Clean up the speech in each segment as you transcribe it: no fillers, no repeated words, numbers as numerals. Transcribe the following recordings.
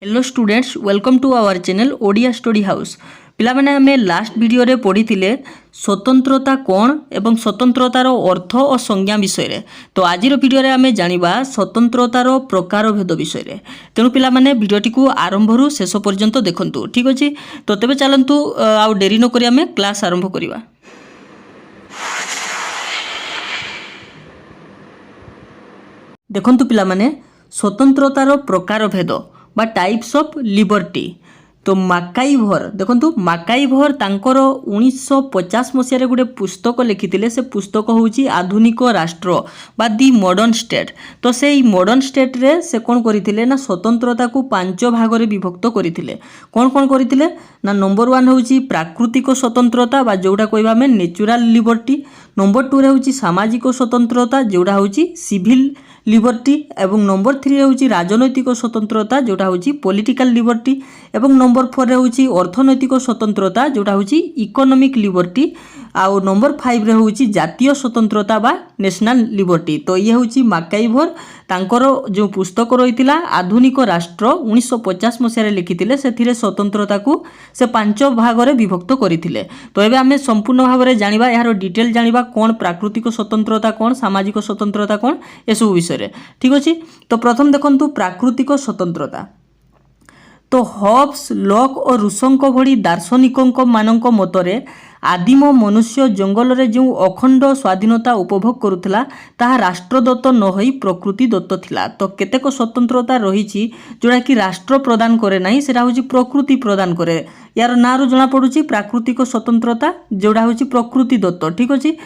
Hello students welcome to our channel Odia Study House. पिला माने आमे लास्ट वीडियो रे पढ़ीथिले स्वतंत्रता कोन एवं स्वतंत्रतार अर्थ और संज्ञा विषय रे। तो आजिर वीडियो रे आमे जानिबा स्वतंत्रतार प्रकार भेद विषय रे। तेणु पिला माने वीडियोटी को आरंभ रु शेष पर्यंत देखंतु, ठीक अछि। तो तबे चलंतु आउ देरी न करी आमे क्लास आरंभ करिबा। देखंतु पिला माने स्वतंत्रतार प्रकार भेद बा टाइप्स ऑफ लिबर्टी। तो माकाइभर देखंतु माकाइभर तांकर 1950 मसीह गोटे पुस्तक लिखिथिले। से पुस्तक होउची आधुनिक राष्ट्र बा दि मॉडर्न स्टेट। तो से मॉडर्न स्टेट रे से कोन करिथिले ना स्वतंत्रता को 5 भाग रे विभक्त करिथिले। कोन कोन करिथिले ना नंबर 1 होउची प्राकृतिक स्वतंत्रता बा जोडा कहबा में नेचुरल लिबर्टी। नंबर 2 रे होउची सामाजिक स्वतंत्रता जोडा होउची सिविल लिबर्टी। एवं नंबर 3 होउची राजनैतिक स्वतंत्रता जोटा होउची पॉलिटिकल लिबर्टी। एवं नंबर 4 रे होउची अर्थनैतिक स्वतंत्रता जोटा होउची इकोनॉमिक लिबर्टी। आउ नंबर 5 रे होउची जातीय स्वतंत्रता बा नेशनल लिबर्टी। तो ये होउची माकाइभर तांकर जो पुस्तक रहितिला आधुनिक राष्ट्र 1950 मसीह रे लिखिथिले। सेथिरे स्वतंत्रता को से 5 भाग रे विभक्त करिथिले। तो एबे आमे संपूर्ण भाव रे जानिबा यार डिटेल जानिबा कोन प्राकृतिक स्वतंत्रता कोन सामाजिक स्वतंत्रता कोन एसबु विषय रे, ठीक अछि। तो प्रथम देखंतु प्राकृतिक स्वतंत्रता। तो हॉब्स लॉक और रूसोंक भली दार्शनिकों मानक मतरे आदिम मनुष्य जंगल रे जो अखंड स्वाधीनता उपभोग करुथिला ताहा राष्ट्रदत्त न होई प्रकृति दत्त थिला। तो केतेक स्वतंत्रता रहिछि जोडा कि राष्ट्र प्रदान करे नाही, सेरा होछि प्रकृति प्रदान करे। यार नारु जणा पडुछि प्राकृतिक स्वतंत्रता जोडा होछि प्रकृति दत्त, ठीक अछि।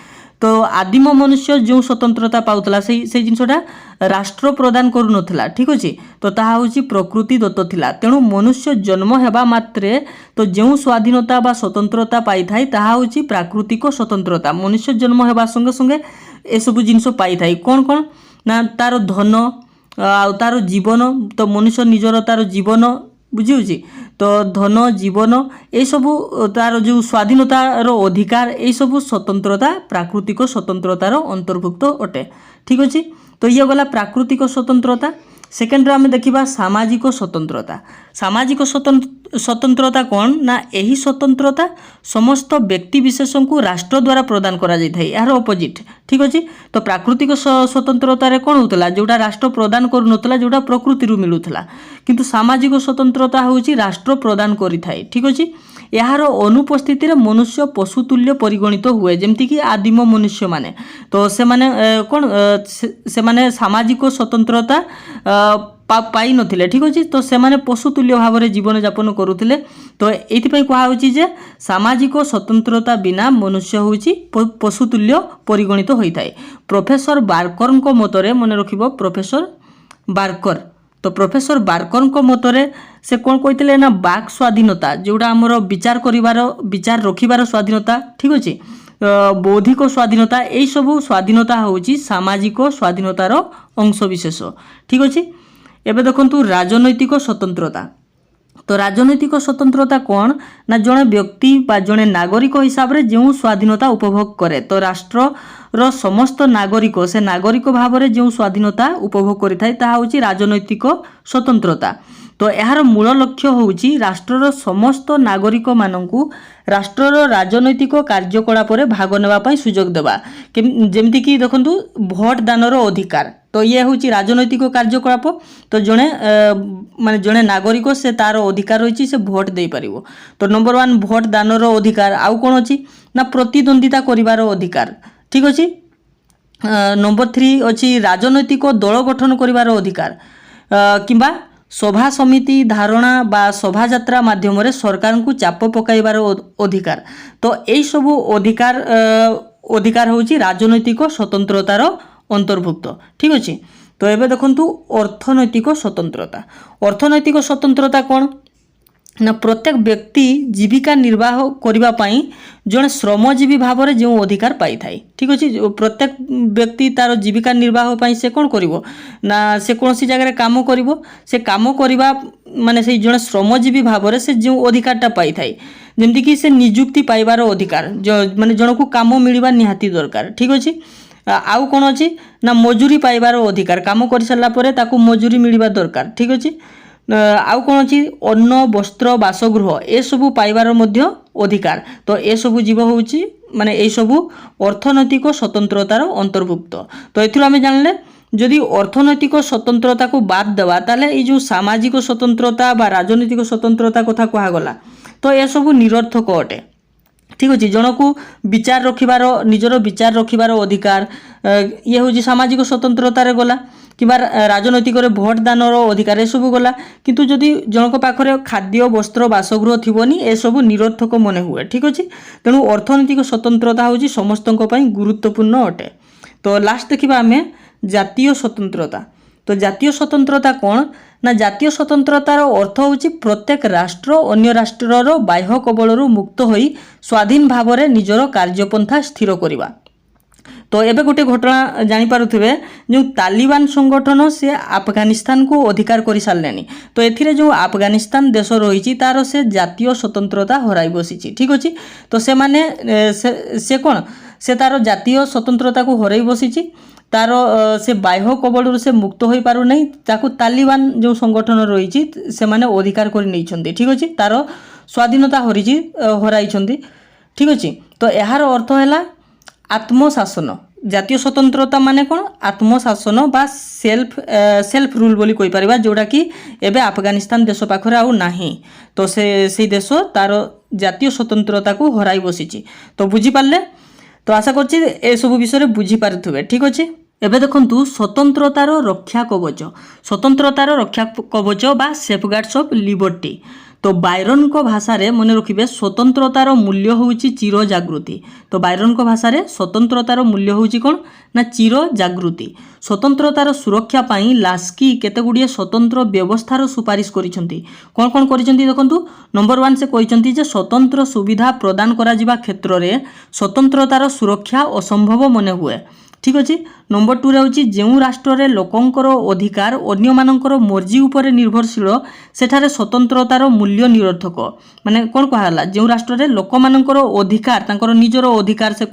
तो आदिम मनुष्य जो स्वतंत्रता पाउतला से जिनसटा राष्ट्र प्रदान करू नथिला, ठीक अछि। तो ताहा होछि प्रकृति दत्त थिला। तेणु मनुष्य जन्म हेबा मात्रे तो जो स्वाधीनता बा स्वतंत्रता पाई थाई ताहा होछि प्राकृतिक स्वतंत्रता। मनुष्य जन्म हेबा संगे संगे ए सब जिनस पाई थाई कोन कोन ना तार धन आ तार जीवन। तो मनुष्य निजर तार जीवन बुझिउछि। तो धन जीवन ए सब तार जो स्वाधीनतार अधिकार ए सब स्वतंत्रता प्राकृतिक स्वतंत्रतार अंतर्भुक्त अटे, ठीक अछि। तो ये गला प्राकृतिक स्वतंत्रता। सेकेंड आम देखा सामाजिक स्वतंत्रता। सामाजिक स्वतंत्रता कौन ना यही स्वतंत्रता समस्त व्यक्ति विशेष को राष्ट्र द्वारा प्रदान करा जाय थाई, यार ऑपोजिट, ठीक अछि। तो प्राकृतिक स्वतंत्रता रे कौन होतला जोटा राष्ट्र प्रदान करू नतला जोटा प्रकृति रु मिलुतला। किंतु सामाजिक स्वतंत्रता होची राष्ट्र प्रदान करि थाई, ठीक अछि। यार अनुपस्थिति रे मनुष्य पशुतुल्य परिगणित हुए जेमति कि आदिम मनुष्य माने। तो से माने कौन से माने सामाजिक स्वतंत्रता पाई नथिले, ठीक अछि। तो से माने पशुतुल्य भाव रे जीवन यापन करुथिले। तो एथि पई कहा होची जे सामाजिक स्वतंत्रता बिना मनुष्य होची पशुतुल्य परिगणित होइथाय। प्रोफेसर बार्कर मतरे मने रखिबो प्रोफेसर बार्कर। तो प्रोफेसर बार्कर मतरे से कौन कहते ना बाक स्वाधीनता जोड़ा आमर विचार करिवार विचार रखिबार स्वाधीनता, ठीक अछि। बौद्धिक स्वाधीनता यही सब स्वाधीनता होची सामाजिक स्वाधीनतार अंश विशेष, ठीक अछि। एबे देखंतु राजनैतिक स्वतंत्रता। तो राजनैतिक स्वतंत्रता कौन ना जड़े व्यक्ति बा जड़े नागरिक हिसाब रे जो स्वाधीनता उपभोग करे। तो राष्ट्र रो समस्त नागरिक से नागरिक भाव रे जो स्वाधीनता उपभोग करि थाय ताहा होची राजनैतिक स्वतंत्रता। तो यार मूल लक्ष्य होची राष्ट्रर समस्त नागरिक मानकू राष्ट्रर राजनैतिक कार्यकलाप रे भाग नेबा पई सुजोग देबा। जेमति कि देखंतु भोट दानर अधिकार। तो ये होची राजनैतिक कार्यकलाप। तो जड़े माने जड़े नागरिक से तार अधिकार रही से भोट दे पारिबो। तो नंबर 1 भोट दानर अधिकार। आउ कोन अछि ना प्रतिद्वंदिता करिवार अधिकार, ठीक अछि। नंबर 3 अछि राजनैतिक दल गठन करिवार अधिकार किंबा सभा समिति धारणा बा सभा यात्रा माध्यम रे सरकार को चाप पकाइबार अधिकार। तो एई सब अधिकार होची राजनैतिक स्वतंत्रतार अंतर्भुक्त, ठीक अछि। तो एबे देखंतु अर्थनैतिक स्वतंत्रता। अर्थनैतिक स्वतंत्रता कौन ना प्रत्येक व्यक्ति जीविका निर्वाह करिबा पई जने श्रमजीवी भाव रे जो अधिकार पाई थाई, ठीक अछि। प्रत्येक व्यक्ति तार जीविका निर्वाह पई से कोन करिवो ना से कोनसी जगह रे काम करिवो। से काम करिबा माने से जने श्रमजीवी भाव रे से जो अधिकारटा पाई थाई जेमति कि से नियुक्ति पाइबार अधिकार जो माने जनकू काम मिलिबा निहाती दरकार, ठीक अछि। आउ कौन अच्छी ना मजूरी पाइबार अधिकार काम कर सारा पर ताकू मजूरी मिलवा दरकार, ठीक अच्छे। आउ कौन अच्छी अन्न वस्त्र बासगृह ए सबू पाइबार मध्य अधिकार। तो ए सबू जीव होउची माने ए सबू अर्थनैतिक स्वतंत्रतार अंतर्भुक्त। तो एथिरो आमे जानले जदि अर्थनैतिक स्वतंत्रता को बाद देवा ताले ए जो सामाजिक स्वतंत्रता बा राजनैतिक स्वतंत्रता कथा कहा गला तो ए सबू निरर्थक अटे। ठीक अच्छे जन को विचार रखिबार निजर विचार रखिबार अधिकार ये हूँ सामाजिक स्वतंत्रतार गला कि राजनैतिक भोट दानर अधिकार ए सब गला किंतु जदि जनक पाखरे खाद्य वस्त्र बासगृह थिबनी ए सब निरर्थक मन हुए। ठीक अच्छे तेणु अर्थनैतिक स्वतंत्रता हूँ समस्त गुरुत्वपूर्ण अटे। तो लास्ट देखा आम जातीय स्वतंत्रता। तो जातीय स्वतंत्रता कौन ना जातीय स्वतंत्रतार अर्थ होची प्रत्येक राष्ट्र अन्य राष्ट्रर बाह्य कबलरू मुक्त होई स्वाधीन भाव में निजर कार्यपंथा स्थिर करवा। तो एबे गोटे घटना जानी पारुथिबे जो तालिबान संगठन से अफगानिस्तान को अधिकार कर सारे। तो एथिरे जो अफगानिस्तान देश रही तार से जातीय स्वतंत्रता हराई बसी। ठीक अच्छे तो से माने से कौन से तार जातीय स्वतंत्रता को हराई बसी तार से बाह्य कबल से मुक्त हो पार नहीं ताकू तालिबान जो संगठन रही से माने अधिकार कर नहीं। ठीक अच्छे तार स्वाधीनता हराई। ठीक अच्छे तो यार अर्थ है आत्मशासन। जातीय स्वतंत्रता माने कौन आत्मशासन बा सेल्फ रूल बोली कोई परिबा जोड़ा कि एबे अफगानिस्तान देश पाखरे आउ नाही। तो से देश तार जातीय स्वतंत्रता को हराई बसी। तो बुझी पारले तो आशा करछि ए सब विषय बुझी पारुथुबे। ठीक अच्छे एबे देखंतु स्वतंत्रतार रक्षा कवच। स्वतंत्रतार रक्षा कवच बा सेफगार्ड्स ऑफ लिबर्टी। तो बायरन को भाषा रे मन रखिबे स्वतंत्रतार मूल्य होउची चिर जागृति। तो बायरन को भाषा रे स्वतंत्रतार मूल्य होउची कोन ना चिर जागृति। स्वतंत्रतार सुरक्षा पाई लास्की केते गुडिये स्वतंत्र व्यवस्थार सुपारिश करिसंती। कोन कोन करिसंती देखंतु नंबर 1 से कहिसंती जे स्वतंत्र सुविधा प्रदान करा जिबा क्षेत्र रे स्वतंत्रतार सुरक्षा असंभव मने हुए। ठीक अच्छे नंबर 2 रे जो राष्ट्र रे लोकंकर अधिकार अन्य मानकर मर्जी उपरे निर्भरशील सेठारे स्वतंत्रतार मूल्य निरर्थक। माने कौन कहला जो राष्ट्र रे लोक मानकर अधिकार तांकर निजर अधिकार से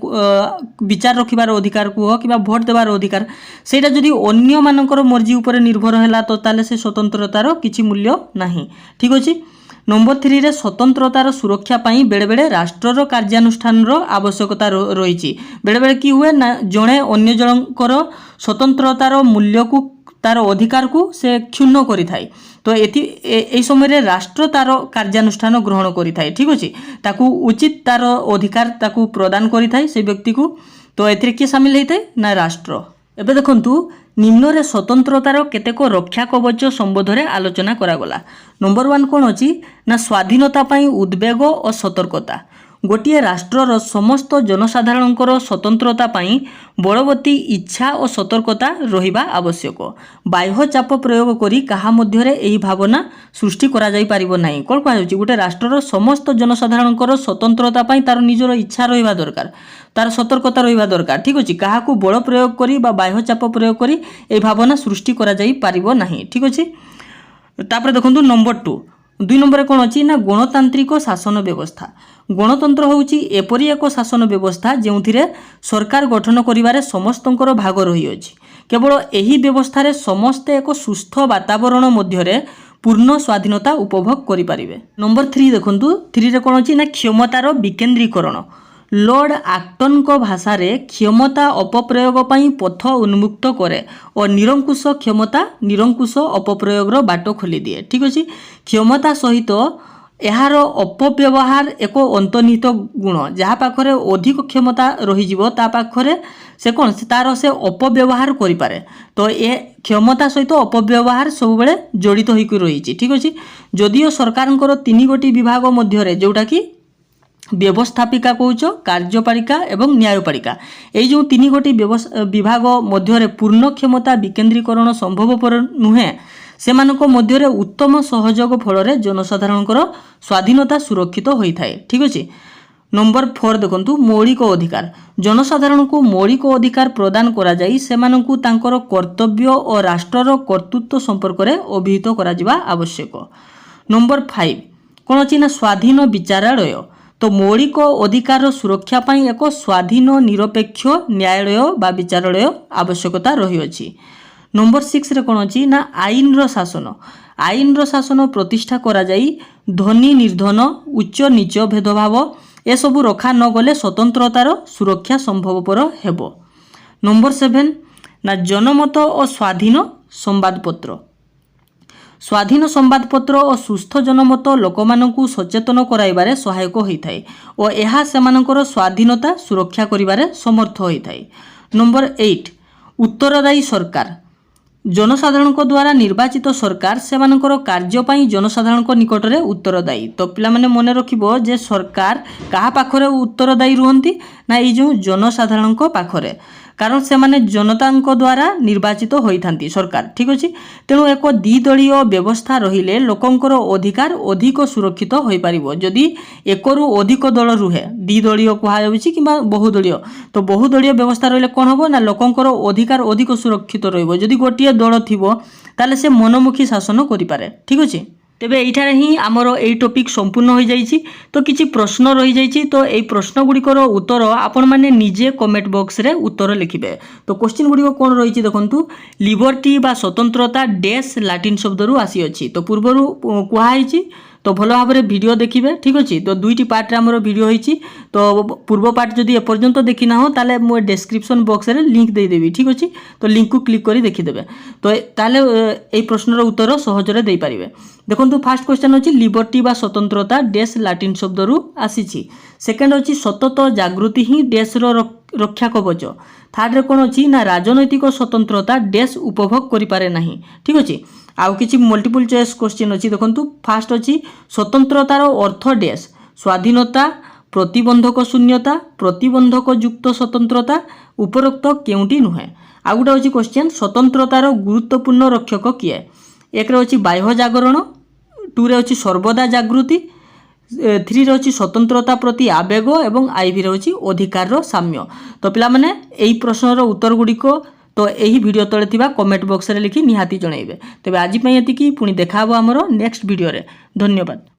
विचार रखिबार अधिकार कुह कि भोट देवार अधिकार सेटा जदि अन्य मानकर मर्जी उपरे निर्भर हैला तो ताले से स्वतंत्रतार किछि मूल्य नाही। ठीक अच्छे नंबर 3 रे स्वतंत्रतार सुरक्षा पाई बेले बेले राष्ट्रर कार्यानुष्ठान आवश्यकता रही। बेले बेले कि हुए ना जड़े अन्य जनकर स्वतंत्रतार मूल्य को तार अधिकार को से क्षुण्ण करि थाए। तो ए समय राष्ट्र तार कार्यानुष्ठान ग्रहण करि थाए। ठीक अच्छे ताकू उचित तार अधिकार ताकू प्रदान करि थाए से व्यक्ति को। तो एथिरे किए सामिल होता है ना राष्ट्र। एबे देखंतु निम्न रे स्वतंत्रतार केतेक रक्षा कवच संबंध में आलोचना करागला। नंबर 1 कौन अच्छी ना स्वाधीनता पाई उद्वेग और सतर्कता। गोटे राष्ट्रर समस्त जनसाधारणकर स्वतंत्रता पाई बलवती इच्छा और सतर्कता रहिबा आवश्यक। बाह्य चाप प्रयोग करी कहा मध्यरे एही भावना सृष्टि करा जाई परिबो नाही। कोन कहै छै गोटे राष्ट्रर समस्त जनसाधारणकर स्वतंत्रता पाई तार निजर इच्छा रहिबा दरकार तार सतर्कता रहिबा दरकार। ठीक अछि कहा को बल प्रयोग करी बा बाह्य चाप प्रयोग करी एही भावना सृष्टि करा जाई परिबो नाही। ठीक अछि तापर देखंतु नंबर 2 नंबर कौन अच्छी ना गणतांत्रिक शासन व्यवस्था। गणतंत्र होउची एपरी एक शासन व्यवस्था जेउथिरे सरकार गठन करिवारे समस्तंकर भाग रही अछि। केवल एही व्यवस्था रे समस्ते एक सुस्थ वातावरण मध्यरे पूर्ण स्वाधीनता उपभोग करि पारिबे। नंबर 3 देखंतु 3 रे कौन अच्छी ना क्षमतार विकेंद्रीकरण। लॉर्ड आक्टन को भाषा रे क्षमता अपप्रयोग पाई पथ उन्मुक्त करे और निरंकुश क्षमता निरंकुश अपप्रयोग बाट खोली दिए। ठीक अच्छे क्षमता सहित यार अपव्यवहार एक अंतर्निहित गुण जहाँ पाखरे अधिक क्षमता रही ता पाखरे से कौन तार से अपव्यवहार करि पारे। तो ये क्षमता सहित अपव्यवहार सब बेले जड़ित होइक रही। ठीक अच्छे जदियो सरकारंकर 3 गोटी विभाग मध्य जोटा कि व्यवस्थापिका कौच कार्यपालिका एवं न्यायपालिका ये जो 3 गोटी विभाग मध्य पूर्ण क्षमता विकेंद्रीकरण संभवपर नुहे सेमानक मध्य उत्तम सहयोग फल जनसाधारणकर स्वाधीनता सुरक्षित होता है। ठीक अच्छे नंबर 4 देखंतु मौलिक अधिकार। जनसाधारण को मौलिक अधिकार प्रदान करा जाई सेमानकु तांकर कर्तव्य और राष्ट्रर कर्तृत्व संपर्क में अभिहित करा जिबा आवश्यक। नंबर 5 कौन अच्छी ना स्वाधीन विचारालय। तो मौलिक अधिकार सुरक्षा पाई एक स्वाधीन निरपेक्ष न्यायालय बा विचारालय आवश्यकता रही अछि। नंबर 6 रे कोन अछि ना आईन रो शासन प्रतिष्ठा करा जाई धनी निर्धन उच्च नीच भेदभाव ए सबु रखा न गले स्वतंत्रतार सुरक्षा संभवपर हेबो। नंबर 7 ना जनमत और स्वाधीन संवादपत्र स्वाधीन संवादपत्र और सुस्थ जनमत लोकमानंकु सचेतन कराइबारे सहायक होइथाय और एहा सेमानंकर स्वाधीनता सुरक्षा करिबारे समर्थ होइथाय। नंबर 8 उत्तरदायी सरकार जनसाधारण द्वारा निर्वाचित सरकार सेमानंकर कार्य पाई जनसाधारण निकट में उत्तरदायी। तो पिला माने मने रखिबो जे सरकार कहा पाखरे उत्तरदायी रुहंती ना ये जो जनसाधारण पाखरे, कारण से माने जनता द्वारा निर्वाचित होइथांती सरकार। ठीक अछि, तेणु एक द्विदलीय व्यवस्था रहिले लोकंकर अधिकार अधिक सुरक्षित होई परिबो। जदि एकरु अधिक दल रुहे द्विदलीय कुहायछि किबा बहुदलीय, तो बहुदलीय व्यवस्था रहिले कोन हबो ना लोकंकर अधिकार अधिक सुरक्षित रहिबो। जदि गोटिए दल थिबो ताले से मनमुखी शासन करि पारे। ठीक अछि, तेबे एठारे ही आमर एई टॉपिक संपूर्ण हो जाइछि। तो किछि प्रश्न रही जाइछि, तो एई प्रश्न गुड़िकर उत्तर आपण माने निजे कमेंट बॉक्स रे उत्तर लिखिबे। तो क्वेश्चन गुड़िक कोन रहिछि देखंतु, लिबर्टी बा स्वतंत्रता डैश लैटिन शब्द रु आसी अछि। तो पूर्वरु कुहा हिछि, तो भल भाव में वीडियो देखिए। ठीक अच्छे, तो दुईटी पार्ट आमर वीडियो होइछि। तो पूर्व पार्ट जदि एपर्यंत देखी ना हो ताले मो डिस्क्रिप्शन बॉक्स रे लिंक दे देबी। ठीक अच्छे, तो लिंक को क्लिक करी देखिदेबे, तो ताले ए प्रश्नर उत्तर सहजरे दे पारिबे। देखंतु फास्ट क्वेश्चन अछि लिबर्टी बा स्वतंत्रता डैश लैटिन शब्द रु आसीछि। सेकंड अछि सतत जागृति ही डैश रो रक्षा कवच। थर्ड रे कोन अछि ना राजनैतिक स्वतंत्रता डैश उपभोग करि पारे नाही। ठीक अछि, आउ किछि मल्टीपल चॉइस क्वेश्चन अछि। देखंतु फास्ट अछि स्वतंत्रतार अर्थ डैश स्वाधीनता प्रतिबंधक शून्यता प्रतिबंधक युक्त स्वतंत्रता उपरोक्त केउंटी नुहे। आउ गोटे अछि क्वेश्चन स्वतंत्रतार गुरुत्वपूर्ण रक्षक किए। एक रे अछि बाह्य जागरण, 2 रे अछि सर्वदा जागृति, 3 रे अछि स्वतंत्रता प्रति आवेग एवं आईवी रे अछि अधिकार रो साम्य। तो पिला माने एई प्रश्नर उत्तर गुड़िक तो यही वीडियो तले थिबा कमेंट बॉक्स रे लिखि निहाती जणाइबे। तेबे आज पई एतिकी, पुणी देखा हबो हमरो नेक्स्ट वीडियो रे। धन्यवाद।